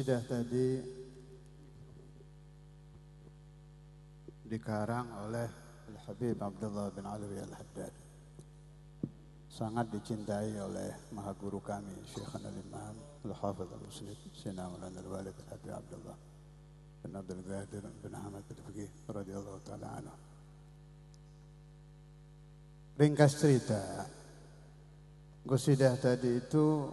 Qasidah tadi dikarang oleh Al-Habib Abdullah bin Alwi Al-Haddad. Sangat dicintai oleh maha guru kami, Syekhana Al-Imam Al-Hafidh Al-Musnid Sayyidina Maulana Al-Walid Al-Habib Abdullah bin Abdul Qadir bin Ahmad Al-Faqih radhiyallahu ta'ala anhu. Ringkas cerita, qasidah tadi itu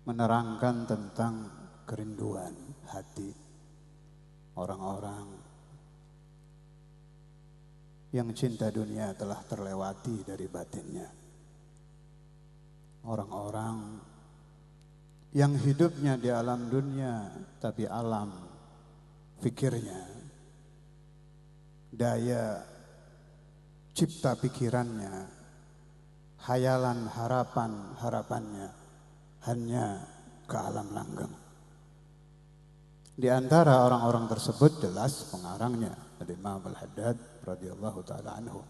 menerangkan tentang kerinduan hati orang-orang yang cinta dunia telah terlewati dari batinnya. Orang-orang yang hidupnya di alam dunia tapi alam fikirnya, daya cipta pikirannya, hayalan harapannya hanya ke alam langgeng. Di antara orang-orang tersebut jelas pengarangnya Al-Imam Al-Haddad radhiyallahu taala anhu,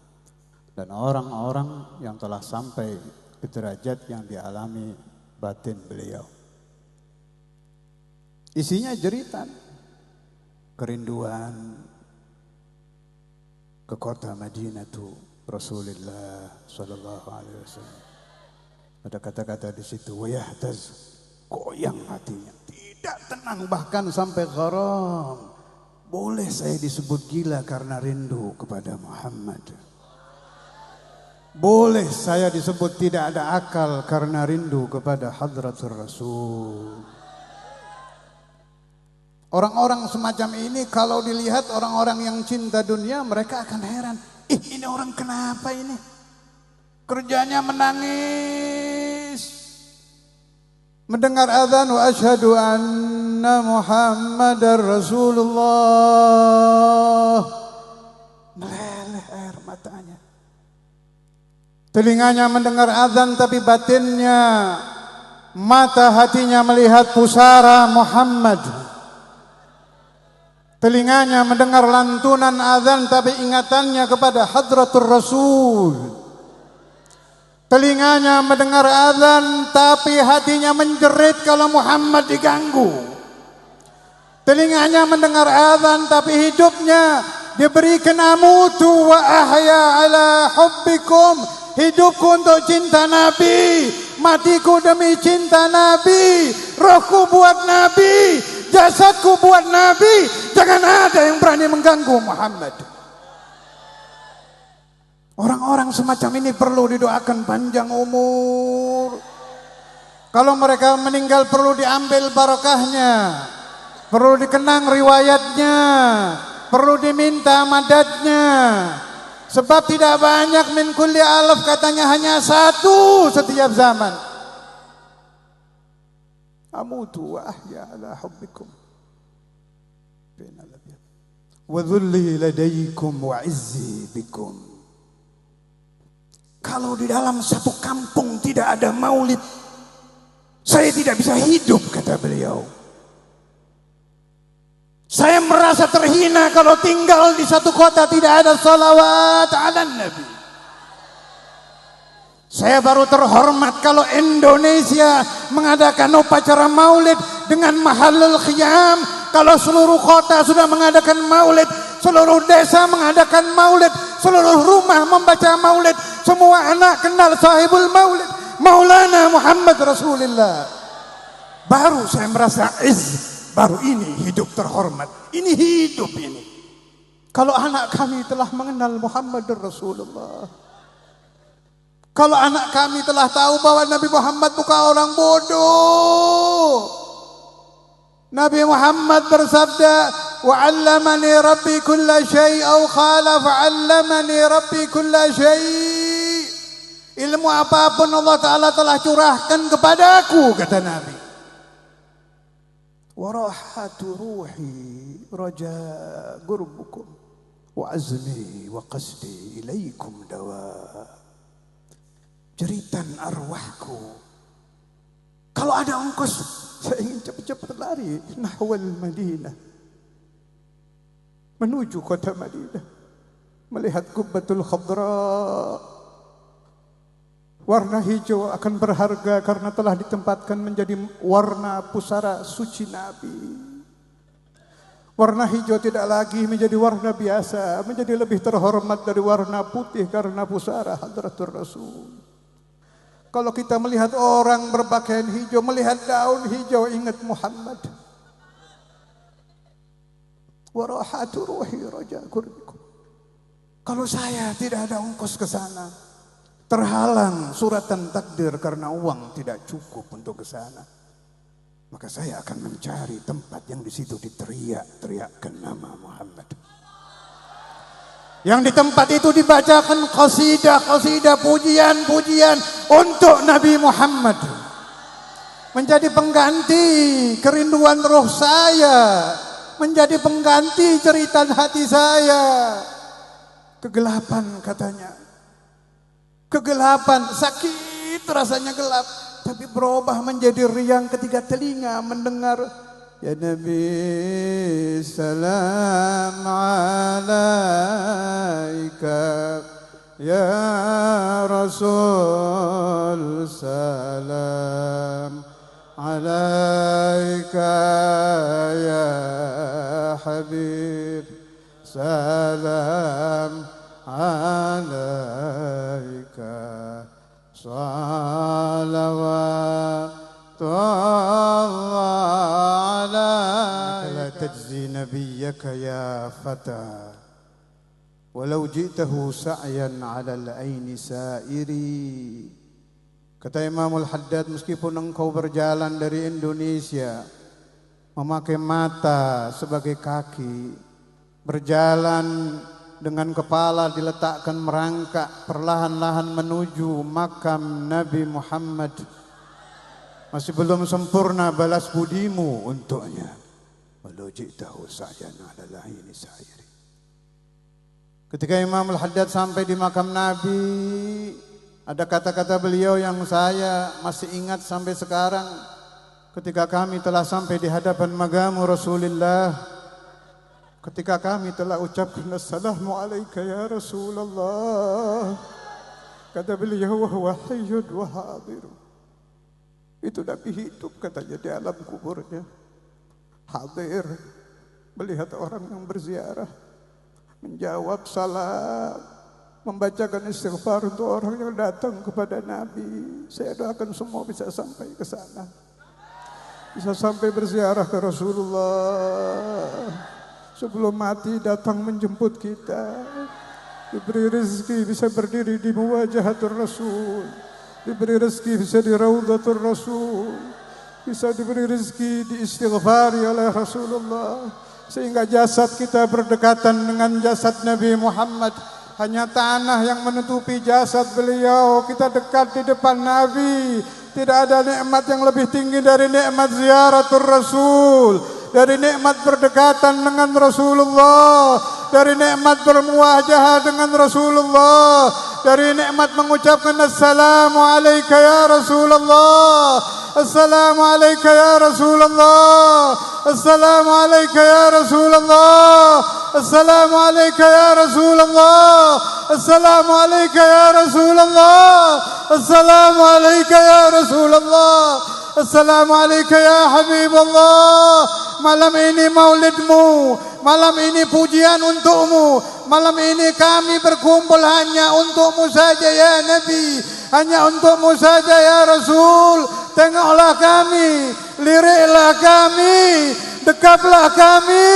dan orang-orang yang telah sampai ke derajat yang dialami batin beliau. Isinya jeritan kerinduan ke kota Madinatu Rasulullah sallallahu alaihi wasallam. Ada kata-kata di situ, wayahtaz, goyang hatinya, tidak tenang, bahkan sampai gharam. Boleh saya disebut gila karena rindu kepada Muhammad. Boleh saya disebut tidak ada akal karena rindu kepada hadratur Rasul. Orang-orang semacam ini kalau dilihat orang-orang yang cinta dunia, mereka akan heran. Ini orang kenapa ini? Kerjanya menangis, mendengar azan wa asyhadu anna Muhammadar Rasulullah, meleleh air matanya. Telinganya mendengar azan tapi batinnya, mata hatinya melihat pusara Muhammad. Telinganya mendengar lantunan azan tapi ingatannya kepada hadratur Rasul. Telinganya mendengar azan tapi hatinya menjerit kalau Muhammad diganggu. Telinganya mendengar azan tapi hidupnya diberikan amutu wa ahya ala hubbikum. Hidupku untuk cinta Nabi, matiku demi cinta Nabi, rohku buat Nabi, jasadku buat Nabi. Jangan ada yang berani mengganggu Muhammad. Orang-orang semacam ini perlu didoakan panjang umur. Kalau mereka meninggal perlu diambil barokahnya, perlu dikenang riwayatnya, perlu diminta madadnya. Sebab tidak banyak min kulli alaf, katanya hanya satu setiap zaman. Amutu wa ahya ala hubbikum wa dhulli ladaykum wa izzi bikum. Kalau di dalam satu kampung tidak ada maulid, saya tidak bisa hidup, kata beliau. Saya merasa terhina kalau tinggal di satu kota tidak ada salawat ala Nabi. Saya baru terhormat kalau Indonesia mengadakan upacara maulid dengan mahallul khiyam. Kalau seluruh kota sudah mengadakan maulid, seluruh desa mengadakan maulid, seluruh rumah membaca maulid, semua anak kenal sahibul maulid, Maulana Muhammad Rasulullah. Baru saya merasa baru ini hidup terhormat. Ini hidup ini. Kalau anak kami telah mengenal Muhammad Rasulullah, kalau anak kami telah tahu bahwa Nabi Muhammad bukan orang bodoh. Nabi Muhammad bersabda, "Wa'allamani Rabbi kulla syai' aw qala fa'allamani Rabbi kulla syai'." Ilmu apapun Allah Ta'ala telah curahkan kepadaku, kata Nabi. "Wa rahatu ruhi raja gurbukum wa azmi wa qasdi ilaikum dawa." Jeritan arwahku, kalau ada ongkos saya ingin cepat-cepat lari nahwal Madinah, menuju kota Madinah, melihat Qubbatul Khadra, Warna hijau akan berharga karena telah ditempatkan menjadi warna pusara suci Nabi. Warna hijau tidak lagi menjadi warna biasa, menjadi lebih terhormat dari warna putih karena pusara Hadratur Rasul. Kalau kita melihat orang berpakaian hijau, melihat daun hijau, ingat Muhammad. Warahatu ruhi raja kurbikum. Kalau saya tidak ada ongkos ke sana, terhalang suratan takdir karena uang tidak cukup untuk ke sana, maka saya akan mencari tempat yang di situ diteriak-teriakkan nama Muhammad. Yang di tempat itu dibacakan qasidah, pujian untuk Nabi Muhammad. Menjadi pengganti kerinduan roh saya, menjadi pengganti cerita hati saya. Kegelapan katanya. Kegelapan, sakit rasanya gelap, tapi berubah menjadi riang ketika telinga mendengar, ya Nabi salam alaika, ya Rasul salam alaika, ya Habib salam alaika, salawatullah alaika. La tajzi nabiyyaka ya fata, walau ji'tahu sa'yan ala al-aini sa'iri. Kata Imamul Haddad, meskipun engkau berjalan dari Indonesia memakai mata sebagai kaki, berjalan dengan kepala diletakkan merangkak perlahan-lahan menuju makam Nabi Muhammad, masih belum sempurna balas budimu untuknya. Walau ji'tahu sa'yan 'ala al-'aini sa'iri. Ketika Imam Al-Haddad sampai di makam Nabi, ada kata-kata beliau yang saya masih ingat sampai sekarang. Ketika kami telah sampai di hadapan magamu Rasulullah, ketika kami telah ucapkan assalamu alaika ya Rasulullah, kata beliau, wa huwa hayyun wa hadir. Itu Nabi hidup katanya di alam kuburnya, hadir, melihat orang yang berziarah, menjawab salam, membacakan istighfar untuk orang yang datang kepada Nabi. Saya doakan semua bisa sampai ke sana, bisa sampai berziarah ke Rasulullah. Sebelum mati datang menjemput kita, diberi rezeki bisa berdiri di muwajahatur Rasul, diberi rezeki bisa di Raudhatur Rasul, bisa diberi rezeki di istighfari oleh Rasulullah, sehingga jasad kita berdekatan dengan jasad Nabi Muhammad. Hanya tanah yang menutupi jasad beliau, kita dekat di depan Nabi. Tidak ada nikmat yang lebih tinggi dari nikmat ziaratul Rasul, dari nikmat berdekatan dengan Rasulullah, dari nikmat bermuwajahah dengan Rasulullah, dari nikmat mengucapkan assalamu alayka ya Rasulullah, assalamu alayka ya Rasulullah, assalamu alayka ya Rasulullah, assalamu alayka ya Rasulullah, assalamu alayka ya Rasulullah, assalamu alayka ya Rasulullah, assalamu alayka ya Habibullah. Malam ini maulidmu, malam ini pujian untukmu, malam ini kami berkumpul hanya untukmu saja ya Nabi, hanya untukmu saja ya Rasul. Tengoklah kami, liriklah kami, dekaplah kami,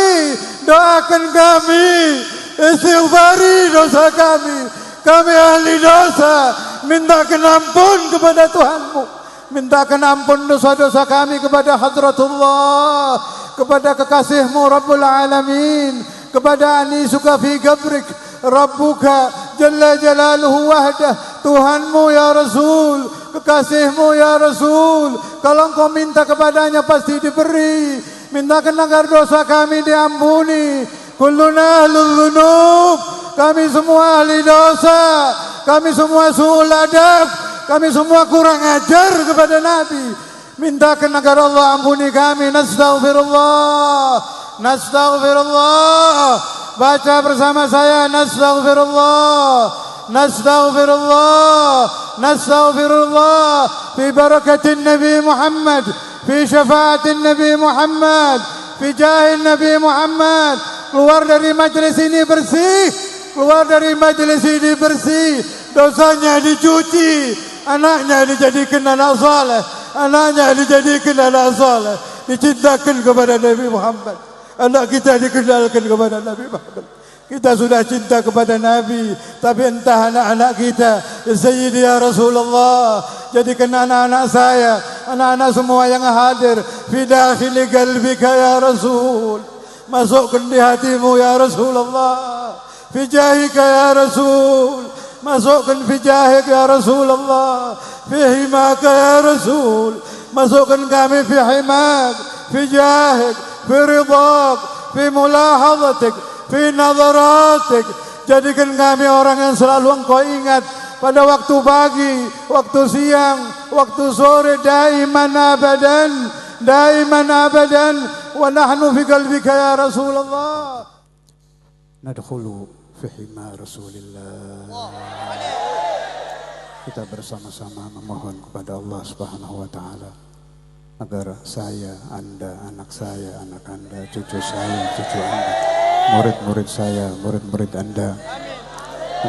doakan kami, istighfari dosa kami. Kami ahli dosa, mintakan ampun kepada Tuhanmu, mintakan ampun dosa-dosa kami kepada Hadratullah, kepada kekasihmu Rabbul Alamin, kepada Anisuka fi Gabrik, Rabbuka Jalla Jalaluhu Wahdah, Tuhanmu ya Rasul, kekasihmu ya Rasul. Kalau engkau minta kepadanya pasti diberi. Mintakan agar dosa kami diampuni. Kulluna ahlul dhunub, kami semua ahli dosa, kami semua su'ul adab, kami semua kurang ajar kepada Nabi. Mintakan agar Allah ampuni kami. Nastaghfirullah, nastaghfirullah, Baca bersama saya. Nastaghfirullah. Nastaghfirullah, nastaghfirullah fi barakatin Nabi Muhammad, fi syafaatin Nabi Muhammad, fi jahin Nabi Muhammad. Keluar dari majlis ini bersih, keluar dari majlis ini bersih, dosanya dicuci, anaknya dijadikan anak saleh, anaknya dijadikan anak saleh, dicintakan kepada Nabi Muhammad, anak kita dikenalkan kepada Nabi Muhammad. Kita sudah cinta kepada Nabi, tapi entah anak-anak kita, ya Sayyidi ya Rasulullah, jadikan anak-anak saya, anak-anak semua yang hadir, fi dakhili qalbika ya Rasul, masukkan di hatimu ya Rasulullah, fi jahika ya Rasul, masukkan fi jahik ya Rasulullah, fi himaka ya Rasul, masukkan kami fi himak, fi jahik, fi ridak, fi mulahadatik, fi nadharatik. Jadikan kami orang yang selalu engkau ingat pada waktu pagi, waktu siang, waktu sore, daiman abadan, daiman abadan, wa nahnu fi qalbika ya Rasulullah. Nadkhulu fi hima Rasulillah. Kita bersama-sama memohon kepada Allah Subhanahu wa taala agar saya, Anda, anak saya, anak Anda, cucu saya, cucu Anda, murid-murid saya, murid-murid Anda,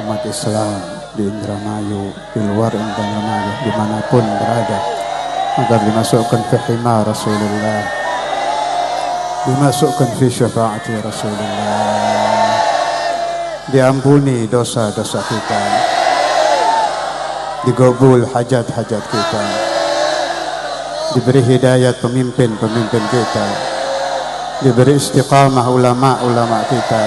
umat Islam di Indramayu, di luar Indramayu, dimanapun berada, agar dimasukkan fi hima Rasulullah, dimasukkan fi syafaati Rasulullah, diampuni dosa-dosa kita, digabul hajat-hajat kita, diberi hidayat pemimpin-pemimpin kita, diberi istiqamah ulama-ulama kita,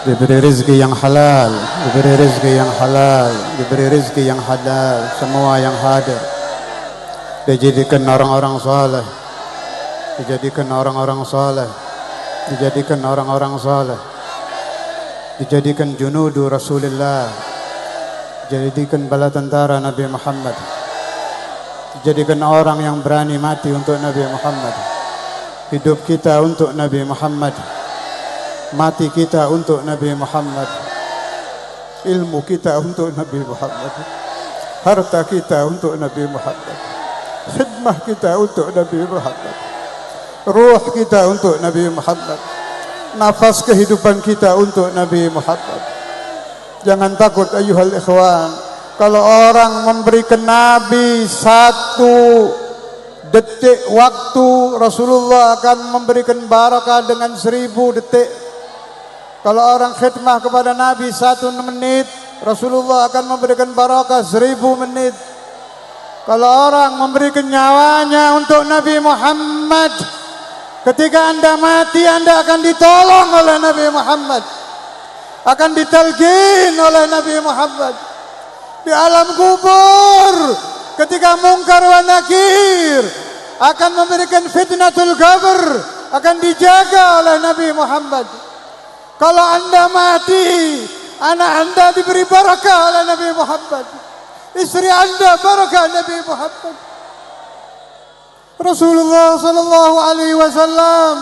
diberi rezeki yang halal, diberi rezeki yang halal, diberi rezeki yang halal, semua yang hadir dijadikan orang-orang saleh, dijadikan orang-orang saleh, dijadikan orang-orang saleh, dijadikan junudu Rasulullah, dijadikan bala tentara Nabi Muhammad, dijadikan orang yang berani mati untuk Nabi Muhammad, hidup kita untuk Nabi Muhammad, mati kita untuk Nabi Muhammad, ilmu kita untuk Nabi Muhammad, harta kita untuk Nabi Muhammad, khidmah kita untuk Nabi Muhammad, ruh kita untuk Nabi Muhammad, nafas kehidupan kita untuk Nabi Muhammad. Jangan takut ayuhal ikhwan, kalau orang memberikan Nabi 1 detik waktu, Rasulullah akan memberikan barakah dengan 1000 detik. Kalau orang khidmah kepada Nabi 1 menit, Rasulullah akan memberikan barakah 1000 menit. Kalau orang memberikan nyawanya untuk Nabi Muhammad, ketika Anda mati, Anda akan ditolong oleh Nabi Muhammad, akan ditalqin oleh Nabi Muhammad. Di alam kubur, ketika mungkar wa nakir akan memberikan fitnatul qabr, akan dijaga oleh Nabi Muhammad. Kalau Anda mati, anak Anda diberi barakah oleh Nabi Muhammad, istri Anda barakah Nabi Muhammad. Rasulullah sallallahu alaihi wasallam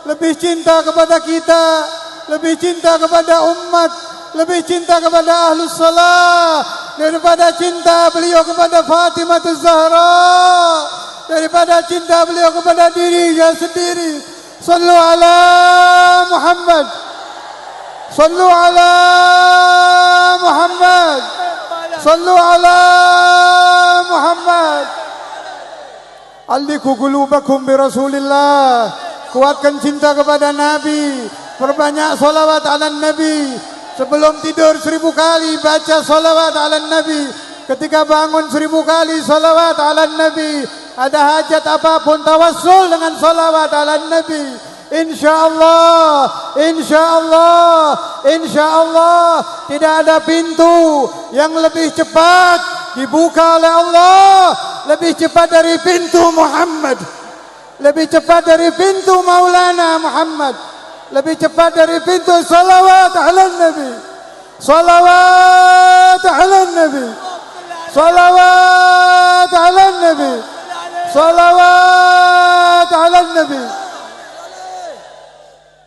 lebih cinta kepada kita, lebih cinta kepada umat, lebih cinta kepada ahlus salah daripada cinta beliau kepada Fatimah Az-Zahra, daripada cinta beliau kepada dirinya sendiri. Sallu ala Muhammad, sallu ala Muhammad, sallu ala Muhammad. Alliku qulubakum bi Rasulillah. Kuatkan cinta kepada Nabi, perbanyak salawat ala Nabi. Sebelum tidur 1000 kali baca salawat ala Nabi. Ketika bangun 1000 kali salawat ala Nabi. Ada hajat apapun, tawassul dengan salawat ala Nabi. InsyaAllah, InsyaAllah, InsyaAllah tidak ada pintu yang lebih cepat dibuka oleh Allah, lebih cepat dari pintu Muhammad, lebih cepat dari pintu Maulana Muhammad, lebih cepat dari pintu salawat ala Nabi, salawat ala Nabi, salawat ala Nabi, salawat ala Nabi.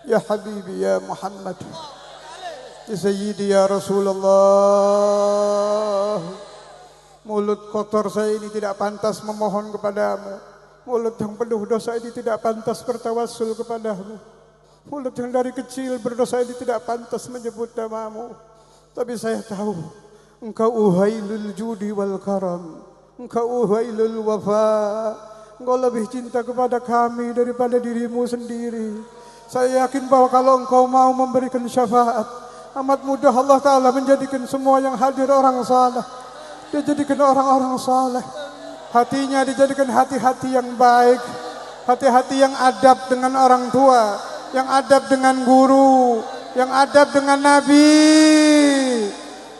Ya Habibi ya Muhammad, ya Sayyidi ya Rasulullah. Mulut kotor saya ini tidak pantas memohon kepadamu. Mulut yang penuh dosa ini tidak pantas bertawassul kepadamu. Mulut yang dari kecil berdosa ini tidak pantas menyebut namamu. Tapi saya tahu Engkau uhailul judi wal karam, Engkau uhailul wafa. Engkau lebih cinta kepada kami daripada dirimu sendiri. Saya yakin bahwa kalau Engkau mau memberikan syafaat, amat mudah Allah Ta'ala menjadikan semua yang hadir orang saleh. Dia jadikan orang-orang saleh. Hatinya dijadikan hati-hati yang baik, hati-hati yang adab dengan orang tua, yang adab dengan guru, yang adab dengan Nabi,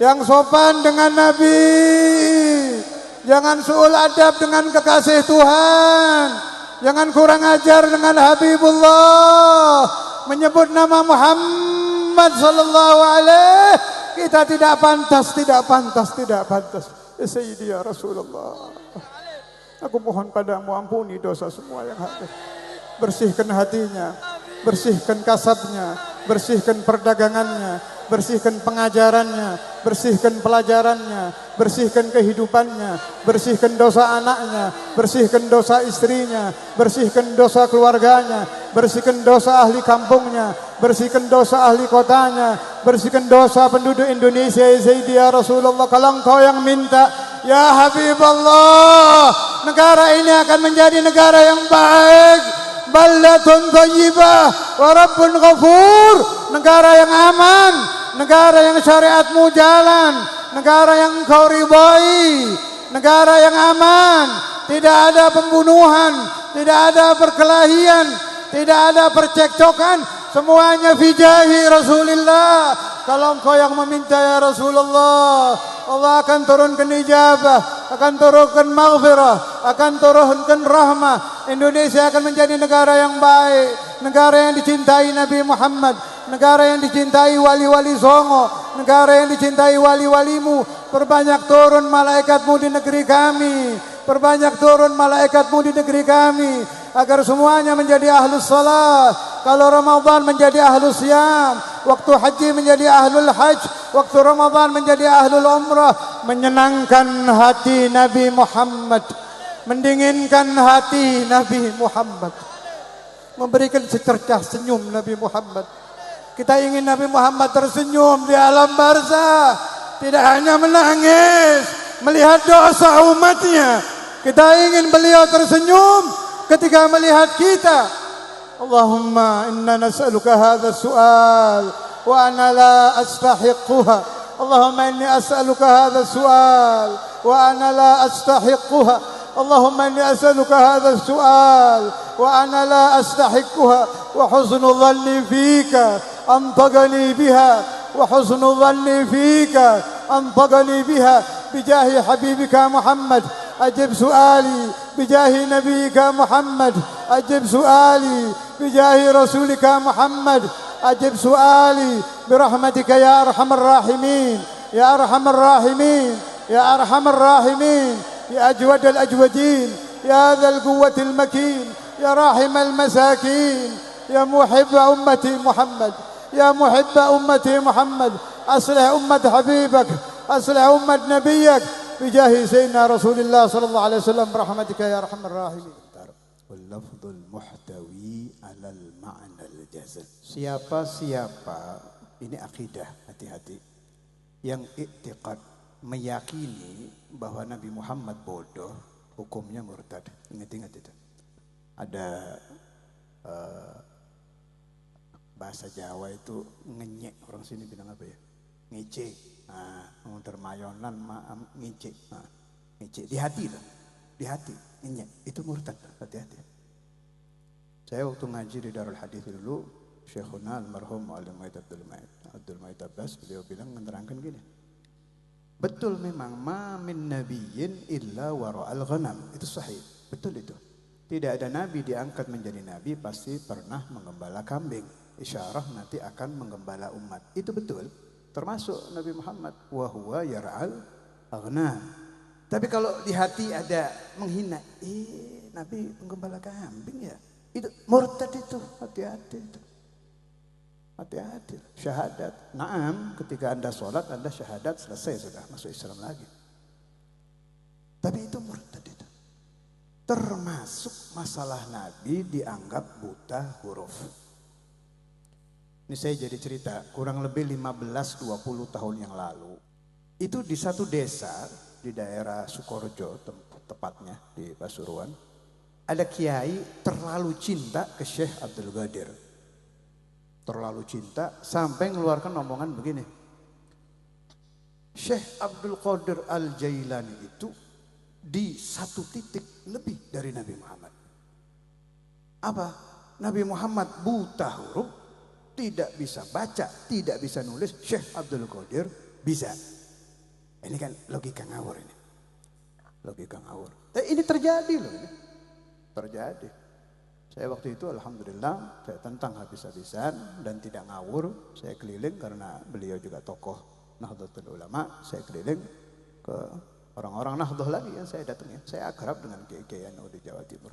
yang sopan dengan Nabi. Jangan suul adab dengan kekasih Tuhan, jangan kurang ajar dengan Habibullah. Menyebut nama Muhammad sallallahu alaihi, kita tidak pantas, tidak pantas, tidak pantas. Ya Sayyidi ya Rasulullah, aku mohon padamu, ampuni dosa semua yang hadir. Bersihkan hatinya, bersihkan kasabnya, bersihkan perdagangannya, bersihkan pengajarannya, bersihkan pelajarannya, bersihkan kehidupannya, bersihkan dosa anaknya, bersihkan dosa istrinya, bersihkan dosa keluarganya, bersihkan dosa ahli kampungnya, bersihkan dosa ahli kotanya, bersihkan dosa penduduk Indonesia. Ya Sayyidi ya Rasulullah, kalau Engkau yang minta, ya Habibullah, negara ini akan menjadi negara yang baik. Baldatun thayyibah wa rabbun ghafur, negara yang aman, negara yang syariatmu jalan, negara yang Engkau ridhai, negara yang aman, tidak ada pembunuhan, tidak ada perkelahian, tidak ada percekcokan, semuanya fi jahi Rasulillah. Kalau Engkau yang meminta ya Rasulullah, Allah akan turunkan ijabah, akan turunkan maghfirah, akan turunkan rahmah. Indonesia akan menjadi negara yang baik, negara yang dicintai Nabi Muhammad, negara yang dicintai wali-wali Songo, negara yang dicintai wali-walimu. Perbanyak turun malaikatmu di negeri kami, perbanyak turun malaikatmu di negeri kami, agar semuanya menjadi ahlus salat. Kalau Ramadan menjadi ahlus siyam, waktu haji menjadi ahlul hajj, waktu Ramadan menjadi ahlul umrah. Menyenangkan hati Nabi Muhammad, mendinginkan hati Nabi Muhammad, memberikan secercah senyum Nabi Muhammad. Kita ingin Nabi Muhammad tersenyum di alam barzah, tidak hanya menangis melihat dosa umatnya. Kita ingin beliau tersenyum ketika melihat kita. Allahumma inna nas'aluka hadha su'al wa ana la astahiquha. Allahumma inni as'aluka hadha su'al wa ana la astahiquha. Allahumma inni as'aluka hadha su'al wa ana la astahiquha. Wa husnu dhanni fika antaqani biha, wa husnu dhanni fika antaqani biha. Bijahi habibika Muhammad ajib su'ali, bijahi nabiyika Muhammad ajib su'ali, bijahi rasulika Muhammad ajib su'ali, birahmatika ya arhamar rahimin, ya arhamar rahimin, ya arhamar rahimin, ya ajwad al-ajwadin, ya dhal quwwatil makin, ya rahim al-masakin, ya muhib ummati Muhammad, ya muhib ummati Muhammad. Aslih ummat habibak, aslih ummat nabiyak, bijahi sayyidina Rasulullah sallallahu alaihi wasallam, birahmatika ya arhamar rahimin. Wal lafdhul muhtawi alal ma'nal jazm. Siapa-siapa, ini akidah, hati-hati, yang i'tiqad, meyakini bahwa Nabi Muhammad bodoh, hukumnya murtad. Ingat-ingat itu. Ada bahasa Jawa itu ngenyek, orang sini bilang apa ya? Ngece. Nah, termayonan, ngece. Nah, ngece di hati lah, di hati, ngenyek. Itu murtad, hati-hati. Saya waktu ngaji di Darul Hadis dulu, Syekhuna almarhum Abdul Mait Abbas, beliau bilang, menerangkan gini. Betul memang, ma min nabiyyin illa wara'al ghanam. Itu sahih, betul itu. Tidak ada nabi diangkat menjadi nabi pasti pernah menggembala kambing. Isyarah nanti akan menggembala umat. Itu betul. Termasuk Nabi Muhammad, wa huwa yar'al aghnam. Tapi kalau di hati ada menghina, Nabi penggembala kambing ya. Itu murtad itu, hati-hati itu. Hati-hati. Syahadat. Naam, ketika Anda sholat, Anda syahadat, selesai sudah masuk Islam lagi. Tapi itu murtad itu. Termasuk masalah Nabi dianggap buta huruf. Ini saya jadi cerita, kurang lebih 15-20 tahun yang lalu. Itu di satu desa di daerah Sukorejo, tepatnya di Pasuruan. Ada kiai terlalu cinta ke Syekh Abdul Qadir. Terlalu cinta sampai mengeluarkan omongan begini. Syekh Abdul Qadir Al-Jailani itu di satu titik lebih dari Nabi Muhammad. Apa? Nabi Muhammad buta huruf, tidak bisa baca, tidak bisa nulis. Syekh Abdul Qadir bisa. Ini kan logika ngawur ini. Logika ngawur. Ini terjadi loh ini. Terjadi. Saya waktu itu alhamdulillah saya tentang habis-habisan dan tidak ngawur. Saya keliling karena beliau juga tokoh Nahdlatul Ulama. Saya keliling ke orang-orang Nahdlatul lagi yang saya datangin. Saya akrab dengan kiai-kiai NU di Jawa Timur.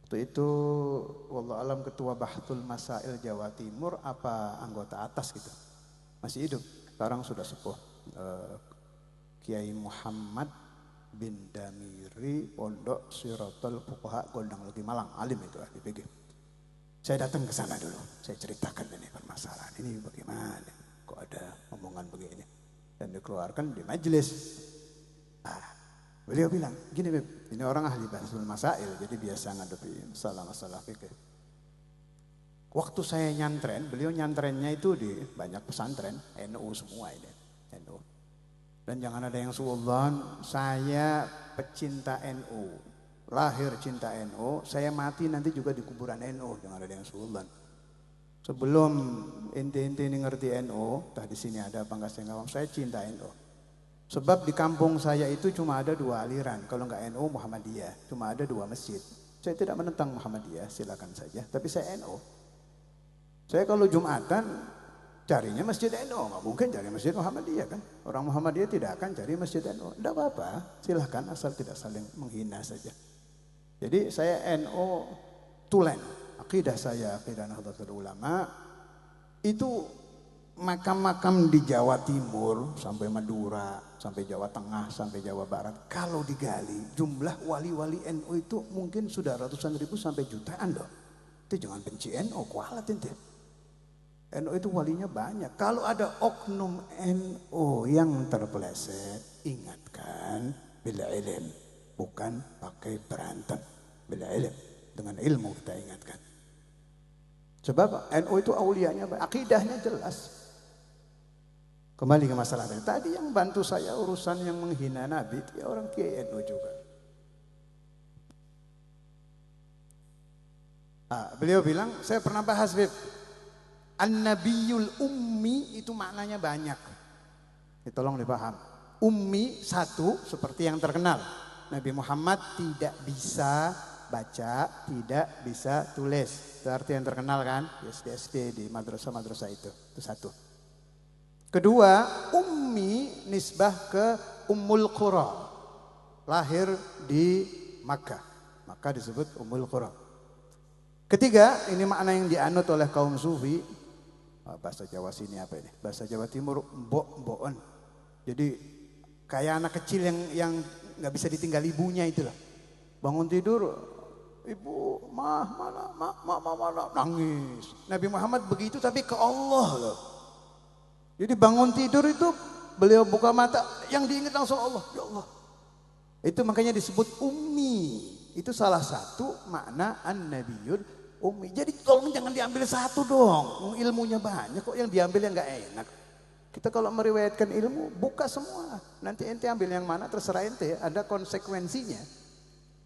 Waktu itu wallahu alam ketua Bahtul Masail Jawa Timur apa anggota atas gitu. Masih hidup. Sekarang sudah sepuh. Kiai Muhammad bin Damiri Pondok Siratul Fuqaha Gondang Legi Malang, alim itu ahli fikih. Saya datang ke sana dulu, saya ceritakan ini permasalahan ini bagaimana, kok ada omongan begini, dan dikeluarkan di majelis. Beliau bilang, gini Beb, ini orang ahli bahsul masail, jadi biasa ngadepi masalah-masalah fikih. Waktu saya nyantren, beliau nyantrennya itu di banyak pesantren, NU semua ini, NU. Dan jangan ada yang suudzon, saya pecinta NU, lahir cinta NU, saya mati nanti juga di kuburan NU, jangan ada yang suudzon. Sebelum inti-inti ini ngerti NU, di sini ada apa enggak saya ngomong, saya cinta NU. Sebab di kampung saya itu cuma ada 2 aliran, kalau enggak NU Muhammadiyah, cuma ada 2 masjid. Saya tidak menentang Muhammadiyah, silakan saja, tapi saya NU. Saya kalau Jumatan carinya masjid NU, nggak mungkin cari masjid Muhammadiyah kan. Orang Muhammadiyah tidak akan cari masjid NU. Tidak apa-apa, silahkan asal tidak saling menghina saja. Jadi saya NU tulen, akidah saya, akidah Nahdlatul Ulama. Itu makam-makam di Jawa Timur, sampai Madura, sampai Jawa Tengah, sampai Jawa Barat. Kalau digali, jumlah wali-wali NU itu mungkin sudah ratusan ribu sampai jutaan loh. Itu jangan benci NU, kualat ente. NU itu walinya banyak. Kalau ada oknum NU yang terpeleset, ingatkan bila ilm, bukan pakai berantem. Bila ilm, dengan ilmu kita ingatkan. Sebab NU itu aulianya, akidahnya jelas. Kembali ke masalah tadi. Tadi yang bantu saya urusan yang menghina Nabi, dia orang Kiai NU juga. Beliau bilang, saya pernah bahas Beb. An-Nabiyul Ummi itu maknanya banyak. Tolong dipaham. Ummi satu seperti yang terkenal. Nabi Muhammad tidak bisa baca, tidak bisa tulis. Itu arti yang terkenal kan? Di SD di madrasah-madrasah itu. Itu satu. Kedua, Ummi nisbah ke Ummul Qura. Lahir di Makkah. Maka disebut Ummul Qura. Ketiga, ini makna yang dianut oleh kaum sufi. Bahasa Jawa sini apa ini? Bahasa Jawa Timur mbok-mbokan. Jadi kayak anak kecil yang nggak bisa ditinggal ibunya itu loh. Bangun tidur, ibu, mana, nangis. Nabi Muhammad begitu tapi ke Allah loh. Jadi bangun tidur itu beliau buka mata, yang diingat langsung Allah, ya Allah. Itu makanya disebut ummi. Itu salah satu makna an-nabiyul Ummi. Jadi tolong jangan diambil satu dong. Ilmunya banyak kok, yang diambil yang nggak enak. Kita kalau meriwayatkan ilmu buka semua. Nanti ente ambil yang mana terserah ente. Ada konsekuensinya.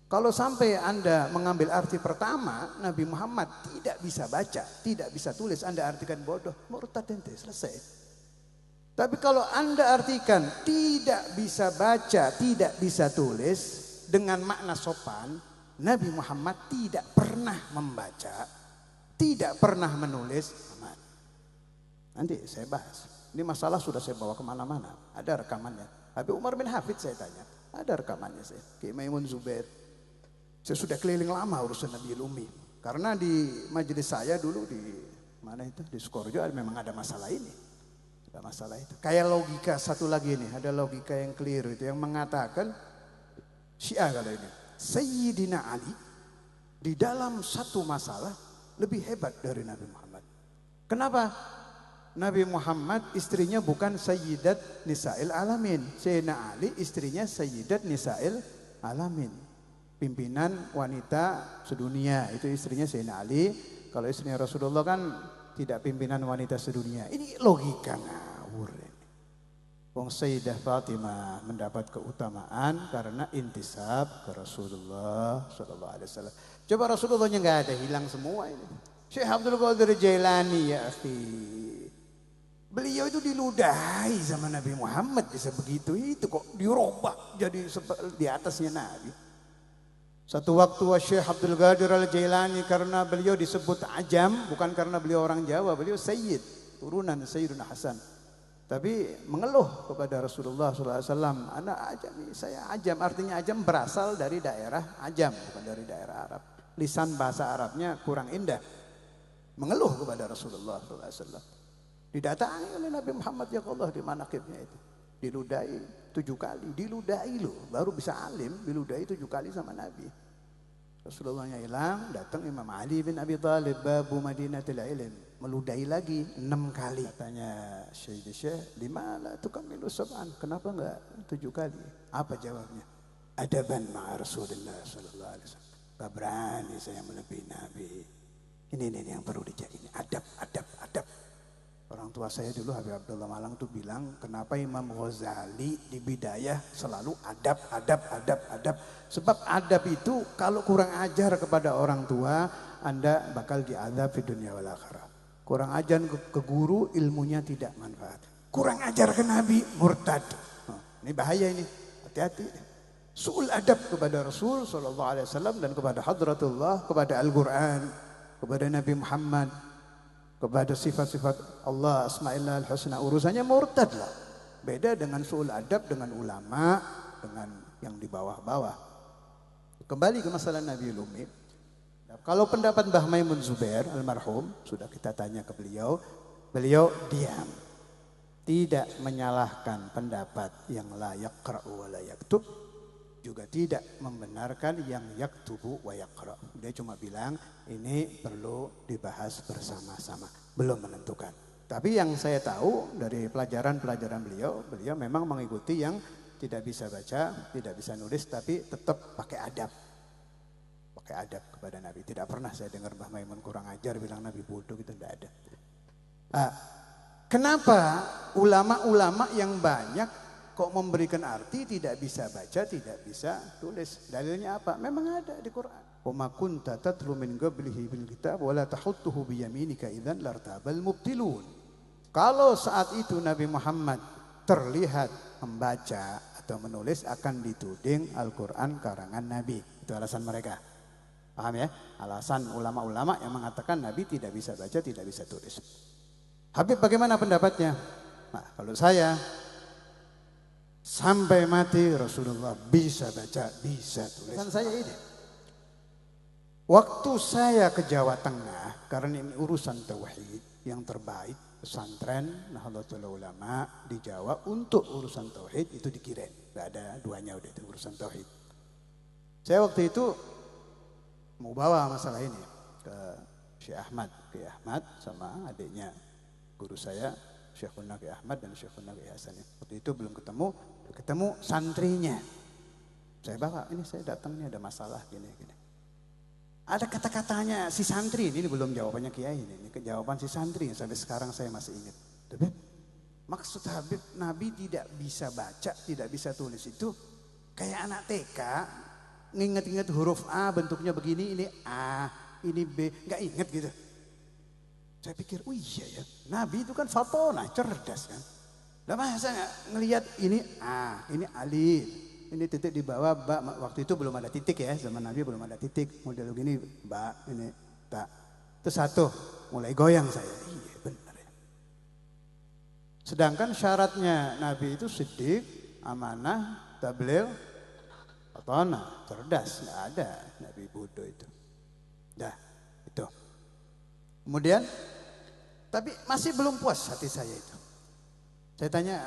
Kalau sampai Anda mengambil arti pertama, Nabi Muhammad tidak bisa baca, tidak bisa tulis, Anda artikan bodoh, murtad ente, selesai. Tapi kalau Anda artikan tidak bisa baca, tidak bisa tulis dengan makna sopan, Nabi Muhammad tidak pernah membaca, tidak pernah menulis. Nanti saya bahas. Ini masalah sudah saya bawa kemana-mana. Ada rekamannya. Habib Umar bin Hafid saya tanya. Ada rekamannya saya. Ki Maimun Zubair. Saya sudah keliling lama urusan Nabiul Ummi. Karena di majelis saya dulu di mana itu di Sukoharjo memang ada masalah ini. Ada masalah itu. Kayak logika satu lagi nih, ada logika yang keliru itu yang mengatakan Syiah kalau ini. Sayyidina Ali di dalam satu masalah lebih hebat dari Nabi Muhammad. Kenapa? Nabi Muhammad istrinya bukan Sayyidat Nisa'il Alamin. Sayyidina Ali istrinya Sayyidat Nisa'il Alamin. Pimpinan wanita sedunia itu istrinya Sayyidina Ali. Kalau istrinya Rasulullah kan tidak pimpinan wanita sedunia. Ini logika ngawur ini. Wong Sayyidah Fatimah mendapat keutamaan karena intisab ke Rasulullah sallallahu alaihi wasallam. Coba Rasulullahnya nggak ada, hilang semua ini. Syekh Abdul Qadir Jailani ya akhi. Beliau itu diludahi sama Nabi Muhammad bisa begitu itu kok dirobak jadi di atasnya Nabi. Satu waktu Syekh Abdul Qadir Al-Jailani karena beliau disebut ajam, bukan karena beliau orang Jawa, beliau Sayyid, turunan Sayyidina Hasan. Tapi mengeluh kepada Rasulullah SAW, anak ajam, saya ajam, artinya ajam berasal dari daerah ajam, bukan dari daerah Arab. Lisan bahasa Arabnya kurang indah. Mengeluh kepada Rasulullah SAW. Didatangi oleh Nabi Muhammad ya Allah di manaqibnya itu. Diludahi 7 kali, diludahi loh, baru bisa alim, diludahi 7 kali sama Nabi. Rasulullahnya hilang, datang Imam Ali bin Abi Thalib, babu Madinatul Ilm, meludahi lagi 6 kali. Katanya Syekh, di mana itu kami sab'an? Kenapa enggak 7 kali? Apa jawabnya? Adaban ma'a Rasulullah sallallahu alaihi wasallam. Gak berani saya melebihi Nabi. Ini yang perlu dijaga ini, adab. Orang tua saya dulu Habib Abdullah Malang tuh bilang kenapa Imam Ghazali di Bidayah selalu adab. Sebab adab itu kalau kurang ajar kepada orang tua Anda bakal diazab di dunia wal akhirah. Kurang ajar ke guru ilmunya tidak manfaat. Kurang ajar ke Nabi murtad. Ini bahaya ini. Hati-hati. Su'ul adab kepada Rasul SAW dan kepada Hadratullah, kepada Al-Quran, kepada Nabi Muhammad, kepada sifat-sifat Allah Asma'illah Al-Husna, urusannya murtad lah. Beda dengan su'ul adab dengan ulama, dengan yang di bawah-bawah. Kembali ke masalah Nabi Umi. Kalau pendapat Mbah Maimun Zubair almarhum, sudah kita tanya ke beliau, beliau diam. Tidak menyalahkan pendapat yang la yaqra'u wa la yaktub, juga tidak membenarkan yang yaktubu wa yaqra. Dia cuma bilang ini perlu dibahas bersama-sama, belum menentukan. Tapi yang saya tahu dari pelajaran-pelajaran beliau memang mengikuti yang tidak bisa baca, tidak bisa nulis, tapi tetap pakai adab. Pakai adab kepada Nabi. Tidak pernah saya dengar Mbah Maimun kurang ajar bilang Nabi bodoh, gitu tidak ada. Kenapa ulama-ulama yang banyak kok memberikan arti tidak bisa baca, tidak bisa tulis? Dalilnya apa? Memang ada di Quran. Wa ma kunta tatlu min qablihi bil kitab wa la tahuttuhu bi yaminika idzan lartabal mubtilun. Kalau saat itu Nabi Muhammad terlihat membaca atau menulis akan dituding Al-Quran karangan Nabi. Itu alasan mereka. Paham ya? Alasan ulama-ulama yang mengatakan Nabi tidak bisa baca, tidak bisa tulis. Habib bagaimana pendapatnya? Nah, kalau saya sampai mati Rasulullah bisa baca, bisa tulis. Dan saya ini, waktu saya ke Jawa Tengah, karena ini urusan tauhid yang terbaik, pesantren Nahdlatul Ulama di Jawa untuk urusan tauhid itu dikirim. Gak ada duanya udah itu urusan tauhid. Saya waktu itu mau bawa masalah ini ke Syekh Ahmad sama adiknya guru saya Syekhun Naqi Ahmad dan Syekhun Naqi Hasan. Waktu itu belum ketemu santrinya. Saya bawa, ini saya datang ini ada masalah gini. Ada kata-katanya si santri, ini belum jawabannya Kiai ini jawaban si santri sampai sekarang saya masih ingat. Habib, maksud Habib Nabi tidak bisa baca, tidak bisa tulis itu kayak anak TK nginget-inget huruf A bentuknya begini, ini A, ini B, nggak inget gitu. Saya pikir, oh iya ya, Nabi itu kan fatonah, cerdas kan. Lah masa nggak ngelihat ini A, ini alif, ini titik di bawah ba. Waktu itu belum ada titik ya, zaman Nabi belum ada titik. Model begini ba, ini ta. Itu satu, mulai goyang saya. Iya benar ya. Sedangkan syaratnya Nabi itu siddiq, amanah, tabligh, fatonah, cerdas. Nggak ada Nabi bodoh itu. Dah, itu. Kemudian Tapi masih belum puas hati saya itu. Saya tanya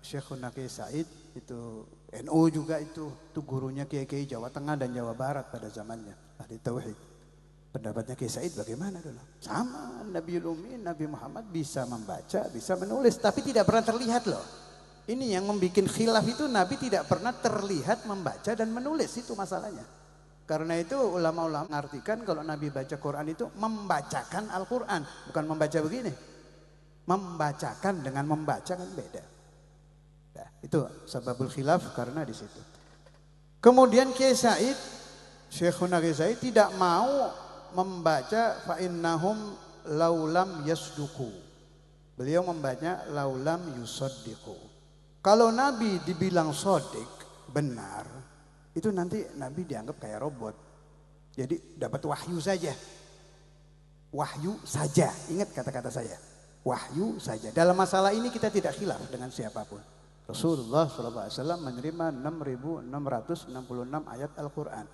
Syekhuna Kiai Said, itu NU juga itu gurunya Kiai Jawa Tengah dan Jawa Barat pada zamannya, ahli tauhid. Pendapatnya Kiai Said bagaimana dulu? Sama, Nabiul Ummi, Nabi Muhammad bisa membaca, bisa menulis, tapi tidak pernah terlihat loh. Ini yang membuat khilaf itu, Nabi tidak pernah terlihat membaca dan menulis, itu masalahnya. Karena itu ulama-ulama mengartikan kalau Nabi baca Quran itu membacakan Al-Quran, bukan membaca begini. Membacakan dengan membaca kan beda. Nah, itu sebabul khilaf karena di situ. Kemudian Kiai Said, Syekhuna Kiai Said tidak mau membaca fa innahum laulam yasduku. Beliau membaca laulam yusaddiqu. Kalau Nabi dibilang sodik, benar, itu nanti Nabi dianggap kayak robot. Jadi dapat wahyu saja. Wahyu saja. Ingat kata-kata saya. Wahyu saja. Dalam masalah ini kita tidak khilaf dengan siapapun. Rasulullah SAW menerima 6.666 ayat Al-Quran.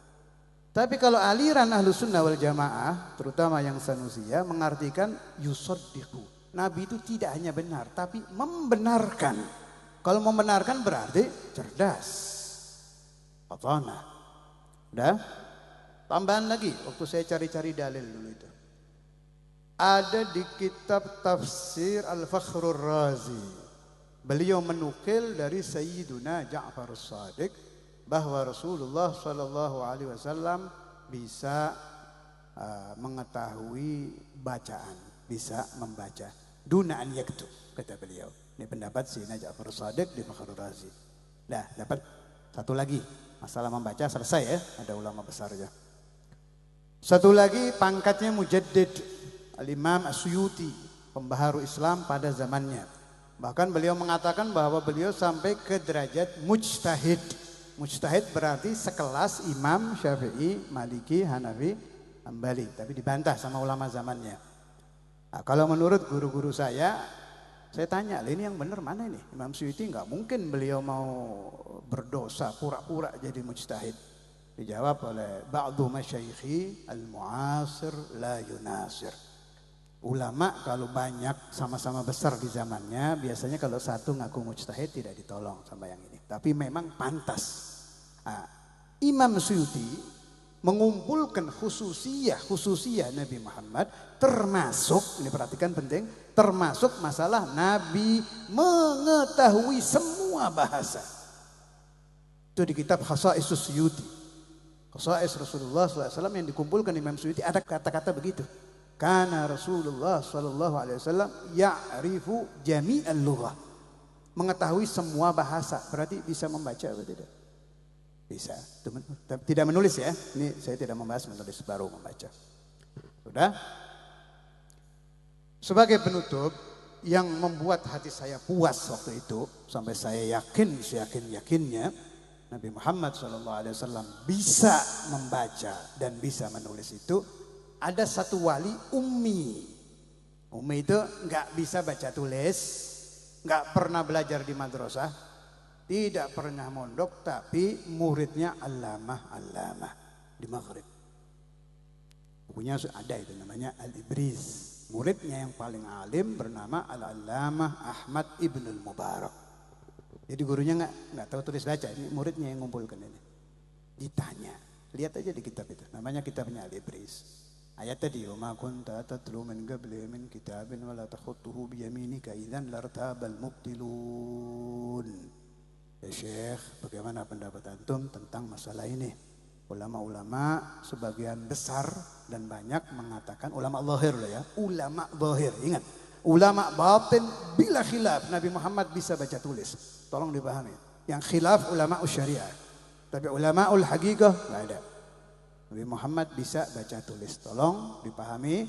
Tapi kalau aliran Ahlus Sunnah wal Jamaah, terutama yang Sanusiyah, mengartikan yusaddiqu. Nabi itu tidak hanya benar, tapi membenarkan. Kalau membenarkan berarti cerdas. Fatana. Udah? Tambahan lagi, waktu saya cari-cari dalil dulu itu. Ada di kitab tafsir Al-Fakhrur Razi. Beliau menukil dari Sayyiduna Ja'far As-Sadiq bahwa Rasulullah SAW bisa mengetahui bacaan, bisa membaca. Duna an yaktub, kata beliau. Ini pendapat Sayyidina Ja'far As-Sadiq di Fakhrur Razi. Nah, dapat satu lagi. Masalah membaca selesai ya, ada ulama besarnya. Satu lagi pangkatnya Mujaddid Al-Imam As-Suyuti, pembaharu Islam pada zamannya. Bahkan beliau mengatakan bahwa beliau sampai ke derajat mujtahid. Mujtahid berarti sekelas Imam Syafi'i, Maliki, Hanafi, Hambali. Tapi dibantah sama ulama zamannya. Nah, kalau menurut guru-guru saya tanya, ini yang benar mana ini? Imam Suyuti nggak mungkin beliau mau berdosa pura-pura jadi mujtahid. Dijawab oleh ba'du masyayikhi al-mu'asir la yunasir. Ulama kalau banyak sama-sama besar di zamannya, biasanya kalau satu ngaku mujtahid tidak ditolong sama yang ini. Tapi memang pantas. Nah, Imam Suyuti mengumpulkan khususiyah Nabi Muhammad, termasuk, ini perhatikan penting, termasuk masalah Nabi mengetahui semua bahasa. Itu di kitab Khasaisus Suyuti. Khasais Rasulullah SAW yang dikumpulkan Imam Suyuti, ada kata-kata begitu. Karena Rasulullah SAW ya'rifu jami'al lughah. Mengetahui semua bahasa, berarti bisa membaca atau tidak? Bisa. Tidak menulis ya. Ini saya tidak membahas menulis, baru membaca. Sudah? Sebagai penutup, yang membuat hati saya puas waktu itu, sampai saya yakinnya Nabi Muhammad SAW bisa membaca dan bisa menulis itu, ada satu wali ummi. Ummi itu nggak bisa baca tulis, nggak pernah belajar di madrasah, tidak pernah mondok, tapi muridnya Allamah di Maghrib. Bukunya ada itu, namanya Al-Ibriz. Muridnya yang paling alim bernama Al-Allamah Ahmad Ibnul Mubarak. Jadi gurunya nggak tahu tulis baca, ini muridnya yang ngumpulkan ini. Ditanya, lihat aja di kitab itu, namanya kitabnya Al-Ibriz. Ayat tadi, "Wa ma kunta tatlu min qabli min kitabin wa la takhutuhu bi yaminika idzan lartabal mubtilun." Ya Syekh, bagaimana pendapat antum tentang masalah ini? Ulama-ulama sebagian besar dan banyak mengatakan, ulama zahir loh ya, ulama zahir, ingat, ulama batin bila khilaf Nabi Muhammad bisa baca tulis. Tolong dipahami. Yang khilaf ulama syariah, tapi ulama ul haqiqah enggak ada. Nabi Muhammad bisa baca tulis. Tolong dipahami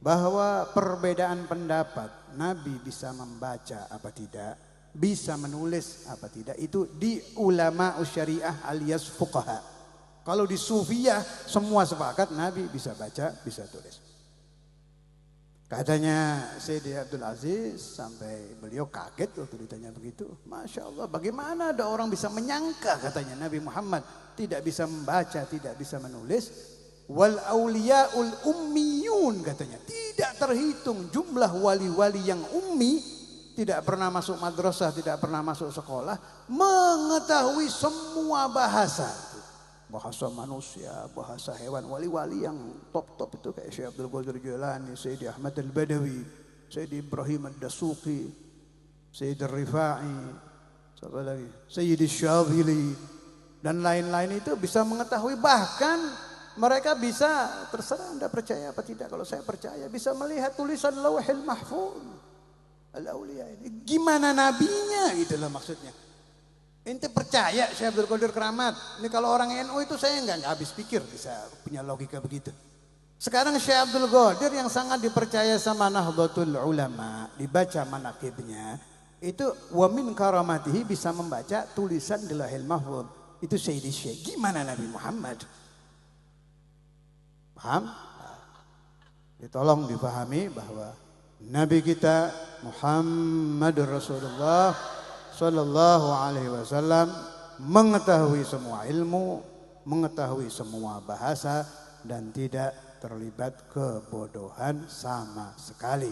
bahwa perbedaan pendapat Nabi bisa membaca apa tidak, bisa menulis apa tidak, itu di ulama syariah alias fuqaha. Kalau di sufiyah semua sepakat Nabi bisa baca, bisa tulis. Katanya Sayyidi Abdul Aziz sampai beliau kaget waktu ditanya begitu. Masya Allah, bagaimana ada orang bisa menyangka, katanya, Nabi Muhammad tidak bisa membaca, tidak bisa menulis. Wal auliya'ul ummiyun, katanya. Tidak terhitung jumlah wali-wali yang ummi, tidak pernah masuk madrasah, tidak pernah masuk sekolah, mengetahui semua bahasa. Bahasa manusia, bahasa hewan, wali-wali yang top-top itu kayak Syekh Abdul Qadir Jilani, Sayyidi Ahmad Al-Badawi, Sayyidi Ibrahim Ad-Dasuqi, Sayyidi Rifai, siapa lagi? Sayyidi Syadhili, dan lain-lain itu bisa mengetahui, bahkan mereka bisa, terserah Anda percaya apa tidak, kalau saya percaya bisa melihat tulisan Lauhil Mahfuz al-auliya ini. Gimana nabinya gitu loh maksudnya. Ente percaya Syekh Abdul Qadir keramat. Ini kalau orang NU itu saya nggak habis pikir bisa punya logika begitu. Sekarang Syekh Abdul Qadir yang sangat dipercaya sama Nahdlatul Ulama, dibaca manaqibnya, itu wa min karamatihi bisa membaca tulisan di Lauhil Mahfuz. Itu Sayyidi Syekh. Gimana Nabi Muhammad? Paham? Tolong dipahami bahwa Nabi kita Muhammadur Rasulullah Sallallahu Alaihi Wasallam mengetahui semua ilmu, mengetahui semua bahasa, dan tidak terlibat kebodohan sama sekali.